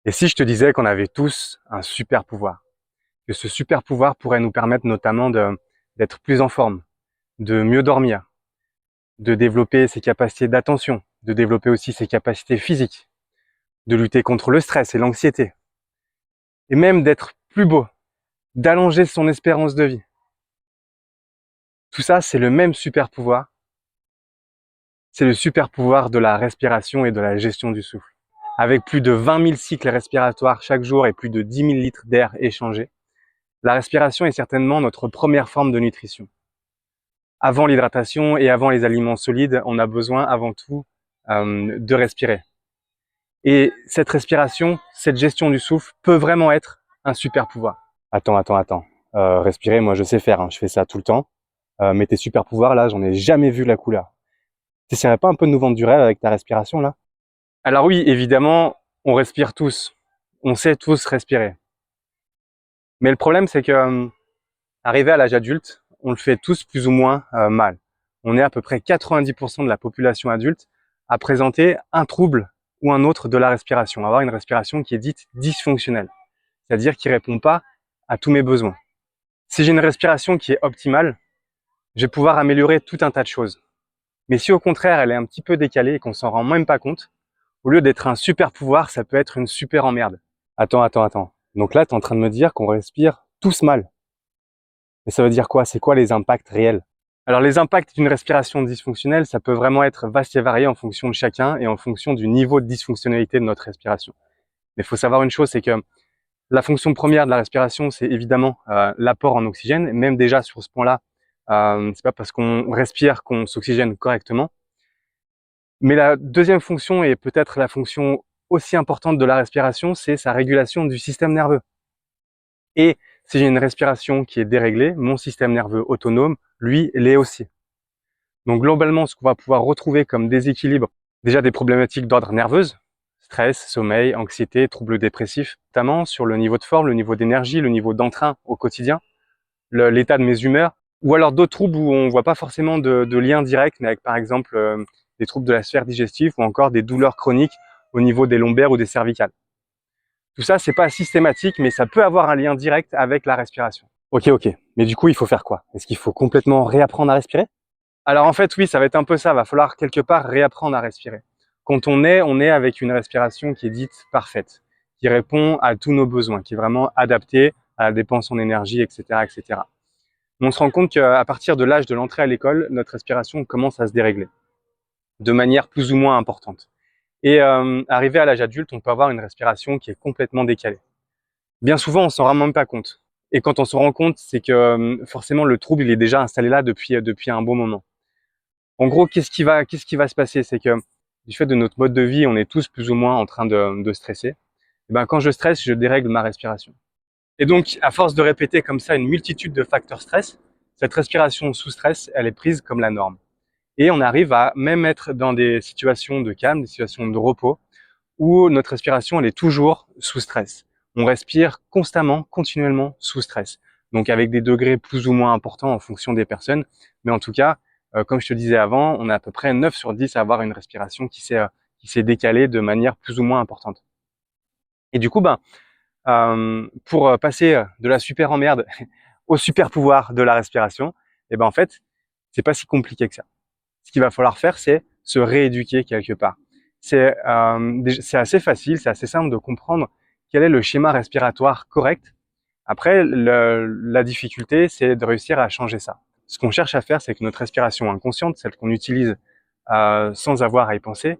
Et si je te disais qu'on avait tous un super pouvoir, que ce super pouvoir pourrait nous permettre notamment d'être plus en forme, de mieux dormir, de développer ses capacités d'attention, de développer aussi ses capacités physiques, de lutter contre le stress et l'anxiété, et même d'être plus beau, d'allonger son espérance de vie. Tout ça, c'est le même super pouvoir. C'est le super pouvoir de la respiration et de la gestion du souffle. Avec plus de 20 000 cycles respiratoires chaque jour et plus de 10 000 litres d'air échangés, la respiration est certainement notre première forme de nutrition. Avant l'hydratation et avant les aliments solides, on a besoin avant tout de respirer. Et cette respiration, cette gestion du souffle peut vraiment être un super pouvoir. Attends. Respirer, moi je sais faire, je fais ça tout le temps. Mais tes super pouvoirs là, j'en ai jamais vu la couleur. T'essaierais pas un peu de nous vendre du rêve avec ta respiration là? Alors oui, évidemment, on respire tous. On sait tous respirer. Mais le problème, c'est que arrivé à l'âge adulte, on le fait tous plus ou moins mal. On est à peu près 90% de la population adulte à présenter un trouble ou un autre de la respiration, avoir une respiration qui est dite dysfonctionnelle, c'est-à-dire qui répond pas à tous mes besoins. Si j'ai une respiration qui est optimale, je vais pouvoir améliorer tout un tas de choses. Mais si au contraire elle est un petit peu décalée et qu'on s'en rend même pas compte, au lieu d'être un super pouvoir, ça peut être une super emmerde. Attends. Donc là, tu es en train de me dire qu'on respire tous mal. Mais ça veut dire quoi? C'est quoi les impacts réels? Alors les impacts d'une respiration dysfonctionnelle, ça peut vraiment être vaste et varié en fonction de chacun et en fonction du niveau de dysfonctionnalité de notre respiration. Mais il faut savoir une chose, c'est que la fonction première de la respiration, c'est évidemment l'apport en oxygène. Même déjà sur ce point-là, c'est pas parce qu'on respire qu'on s'oxygène correctement. Mais la deuxième fonction, et peut-être la fonction aussi importante de la respiration, c'est sa régulation du système nerveux. Et si j'ai une respiration qui est déréglée, mon système nerveux autonome, lui, l'est aussi. Donc globalement, ce qu'on va pouvoir retrouver comme déséquilibre, déjà des problématiques d'ordre nerveuse, stress, sommeil, anxiété, troubles dépressifs, notamment sur le niveau de forme, le niveau d'énergie, le niveau d'entrain au quotidien, l'état de mes humeurs, ou alors d'autres troubles où on voit pas forcément de lien direct, mais avec par exemple des troubles de la sphère digestive ou encore des douleurs chroniques au niveau des lombaires ou des cervicales. Tout ça, c'est pas systématique, mais ça peut avoir un lien direct avec la respiration. Ok. Mais du coup, il faut faire quoi? Est-ce qu'il faut complètement réapprendre à respirer? Alors en fait, oui, ça va être un peu ça. Va falloir quelque part réapprendre à respirer. Quand on est avec une respiration qui est dite parfaite, qui répond à tous nos besoins, qui est vraiment adaptée à la dépense en énergie, etc., etc. On se rend compte qu'à partir de l'âge de l'entrée à l'école, notre respiration commence à se dérégler de manière plus ou moins importante. Et arrivé à l'âge adulte, on peut avoir une respiration qui est complètement décalée. Bien souvent, on s'en rend même pas compte. Et quand on se rend compte, c'est que forcément le trouble il est déjà installé là depuis un bon moment. En gros, qu'est-ce qui va se passer? C'est que du fait de notre mode de vie, on est tous plus ou moins en train de stresser. Et ben, quand je stresse, je dérègle ma respiration. Et donc, à force de répéter comme ça une multitude de facteurs stress, cette respiration sous stress, elle est prise comme la norme. Et on arrive à même être dans des situations de calme, des situations de repos, où notre respiration, elle est toujours sous stress. On respire constamment, continuellement sous stress. Donc avec des degrés plus ou moins importants en fonction des personnes. Mais en tout cas, comme je te disais avant, on a à peu près 9 sur 10 à avoir une respiration qui s'est décalée de manière plus ou moins importante. Et du coup, pour passer de la super emmerde au super pouvoir de la respiration, et ben en fait, c'est pas si compliqué que ça. Ce qu'il va falloir faire, c'est se rééduquer quelque part. C'est assez facile, c'est assez simple de comprendre quel est le schéma respiratoire correct. Après, la difficulté, c'est de réussir à changer ça. Ce qu'on cherche à faire, c'est que notre respiration inconsciente, celle qu'on utilise sans avoir à y penser,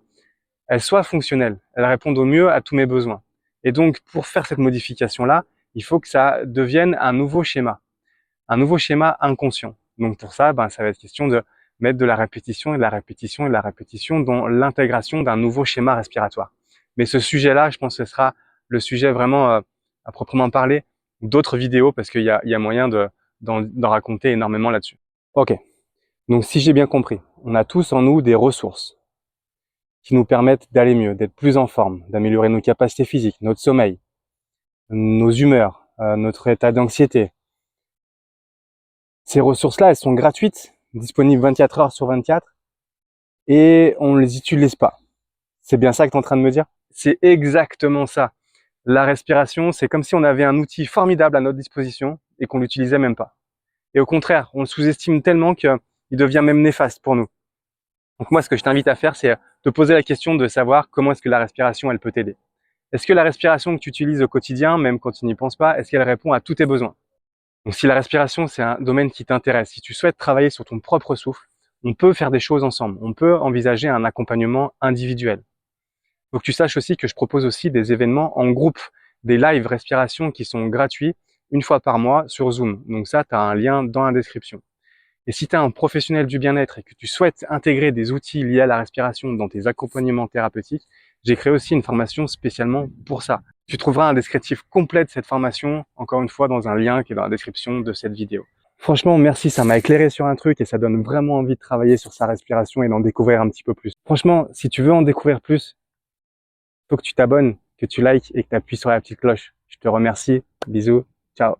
elle soit fonctionnelle, elle réponde au mieux à tous mes besoins. Et donc, pour faire cette modification-là, il faut que ça devienne un nouveau schéma inconscient. Donc pour ça, ça va être question de mettre de la répétition et de la répétition et de la répétition dans l'intégration d'un nouveau schéma respiratoire. Mais ce sujet-là, je pense que ce sera le sujet vraiment à proprement parler d'autres vidéos parce qu'il y a moyen d'en raconter énormément là-dessus. Ok, donc si j'ai bien compris, on a tous en nous des ressources qui nous permettent d'aller mieux, d'être plus en forme, d'améliorer nos capacités physiques, notre sommeil, nos humeurs, notre état d'anxiété. Ces ressources-là, elles sont gratuites, disponibles 24 heures sur 24, et on ne les utilise pas. C'est bien ça que tu es en train de me dire? C'est exactement ça. la respiration, c'est comme si on avait un outil formidable à notre disposition et qu'on l'utilisait même pas. Et au contraire, on le sous-estime tellement qu'il devient même néfaste pour nous. Donc moi, ce que je t'invite à faire, c'est te poser la question de savoir comment est-ce que la respiration, elle peut t'aider. Est-ce que la respiration que tu utilises au quotidien, même quand tu n'y penses pas, est-ce qu'elle répond à tous tes besoins? Donc si la respiration, c'est un domaine qui t'intéresse, si tu souhaites travailler sur ton propre souffle, on peut faire des choses ensemble. On peut envisager un accompagnement individuel. Il faut que tu saches aussi que je propose aussi des événements en groupe, des live respiration qui sont gratuits une fois par mois sur Zoom. Donc ça, tu as un lien dans la description. Et si tu es un professionnel du bien-être et que tu souhaites intégrer des outils liés à la respiration dans tes accompagnements thérapeutiques, j'ai créé aussi une formation spécialement pour ça. Tu trouveras un descriptif complet de cette formation, encore une fois, dans un lien qui est dans la description de cette vidéo. Franchement, merci, ça m'a éclairé sur un truc et ça donne vraiment envie de travailler sur sa respiration et d'en découvrir un petit peu plus. Franchement, si tu veux en découvrir plus, faut que tu t'abonnes, que tu likes et que tu appuies sur la petite cloche. Je te remercie. Bisous. Ciao.